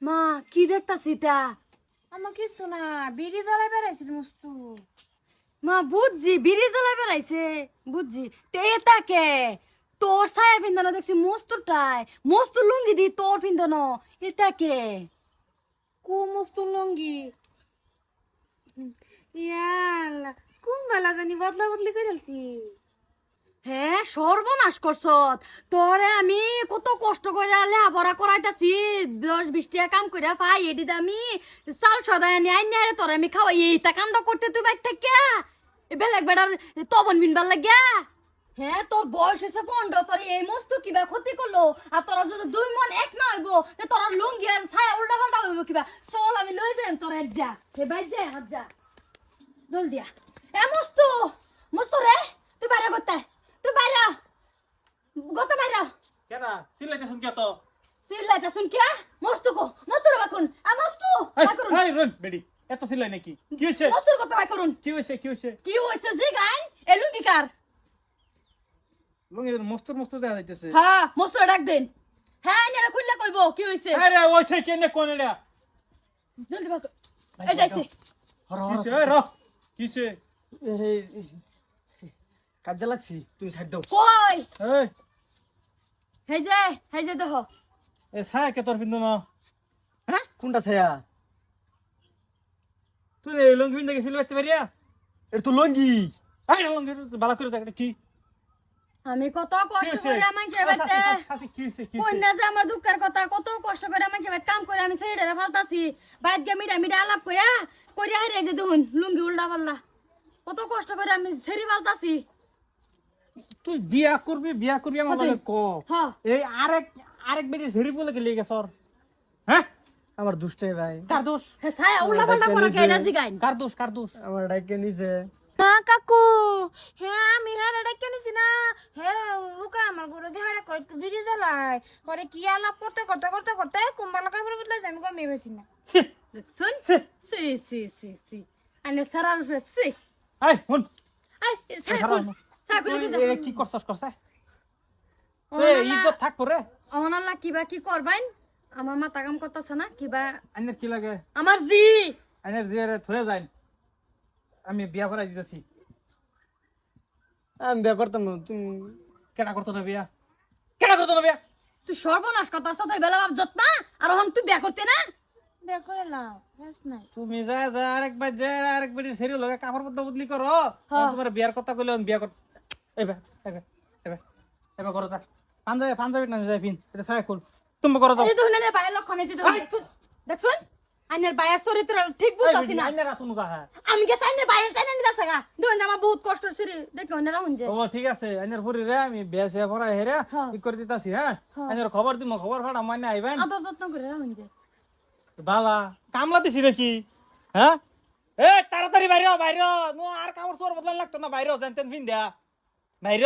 মা কি দেখতাছি তা? আমার কিছু না, বিড়ি জ্বালাই বেড়াইছিল মস্ত। মা বুঝছি বিড়ি জ্বালাই বেড়াইছে, বুঝছি। তে তাকে তোর ছায়া পিন্দানো দেখছি মস্তুটাই, মস্তু লুঙ্গি দি তোর পিন্দানো এটাকে। কু মস্ত লঙ্গি ইয়াল্লা, কোন বেলা জানি বদলা বদলি করে ফেলছি। হ্যাঁ সর্বনাশ করছত। তোরে আমি কত কষ্ট করে লেখাপড়া করাইতাছি, 10-20 টাকা কাম করে পাই, এটি আমি চাল সদায় আনি আইন তোরে আমি খাওয়াই, এইটা কাণ্ড করতে তুই বাইর থেকে বেলেগ বেড়ার তবন বিনবার লাগিয়া। হ্যাঁ তোর বয়স হয়েছে 15, তোর এই মস্ত কিবা ক্ষতি করলো, আর তোরা যদি 2 মন এক না হইব তোরা লুঙ্গি আর ছায়া উল্টা পাল্টা হইব কিবা। চল আমি লই যাই তোর যা, হে ভাই যা হাত যা জল দিয়া। এ মস্ত মস্ত রে, তুই বাইরে করতে, তুই বাইরে গত বাইরে কেনা সিলাইতে শুন কে তো সিল্লাইতে শুন কে মস্তু কো মস্তু রে বাকুন আ মস্তু বাকুন এই রন বেডি এত সিলাই নাকি কি হইছে মস্তুর কত বাকুন কি হইছে কি হইছে জি গাইন এলু দিকার। লঙ্গি মস্তর মস্তর দেখা যাইতেছে হ্যাঁ মস্তু ডাক দেন। হ্যাঁ নেরা খুললে কইবো কি হইছে। আরে ওইছে কেনে কোন এডা জলদি বাকু এই যাইছে কিছে র কিছে কাজে লাগছি তুই ছাড় দাও কই এই হেই যে দেখো এ ছায়া কে তোর বিন্দু না হ্যাঁ কোনটা ছায়া? তুই এই লঙ্গি বিন্দু গেছিল বাইতে পারিয়া এটা তো লঙ্গি। আই লঙ্গি বালা করে দেখ কি আমি কত কষ্ট হইছে? করে মানুষের বাড়িতে কি হইছে কন্যা যে আমার দুঃখের কথা, কত কষ্ট করে মানুষের বাড়িতে কাম করে আমি ছেড়ে ফালতাছি, বাইত গিয়ে মিঠা মিঠা আলাপ করে হারিয়ে যে দেখুন লুঙ্গি উল্টা পাল্লা, কত কষ্ট করে আমি ছেড়ে ফালতাছি। তুই বিয়া করবি আমার লাগে ক হ্যাঁ এই আরেক বেটি ঝেড়ি বলে গেলি গেছর হ্যাঁ আমার দুষ্টে ভাই, কার দোষ হ্যাঁ ছায়া উল্টা পাল্টা করে কে এটা জিগাইন। কার দোষ আমার ডাইকে নিছে। হ্যাঁ কাকু, হ্যাঁ আমি হ্যাঁ ডাক্কে নিছি না। হ্যাঁ লুকা আমার ঘরে ঘরে কয় একটু বিড়ি জ্বালাই, পরে কি আলাপ করতে করতে করতে করতে কুম্বা লাগা পরে বদলাই আমি গমিয়ে বেশি না। ছি দেখছুন ছি সি আনে সারার সি আই হুন আই ছায়া করে তুই এ কি করছস এই ইজ্জত থাক পরে অনাল্লা কিবা কি করবাইন, আমার মাথা কাম করতেছে না কিবা। আইনের কি লাগে আমার জি আইনের জিয়ারে থয়ে যাই আমি বিয়া করাই দিতেছি আমি বিয়ে করতাম না। তুমি কেনা করতো না বিয়া তুই সর্বনাশ কথা তাই বেলা বাপ যত না আর হম তুই বিয়া করতে না। বিয়ে করে লাও, বেশ নাই। তুমি আরেকবার সেরি লগে কাপড় পত্র বদলি করো তোমার বিয়ার কথা কইলে আমি বিয়া কর এবার করো যা পাঞ্জাবি না যাই পিন এটা ছায়া খুল তুমি করো যাও এই ধরনের বায়ের লক্ষণ এই যে দেখছুন আইনের বায়ের চরিত্র ঠিক বুঝতাছি না। আইনের রাতুন যা হ্যাঁ আমি গেছে আইনের বায়ের তাই না নিদাছে গা দেখুন আমার বহুত কষ্ট ছিল দেখো না রাহুন যে ও ঠিক আছে আইনের পুরি রে আমি বিয়া সে পড়া হেরে হ্যাঁ। কি করে দিতাছি হ্যাঁ আইনের খবর দিমু খবর ফাড়া মানে আইবেন আদর যত্ন করে রাহুন যে বালা কামলা দিছি দেখি হ্যাঁ এ তাড়াতাড়ি বাইরে নো আর কাপড় চোর বদলান লাগতো না বাইরে জানতেন ফিন দেয়া বাইরে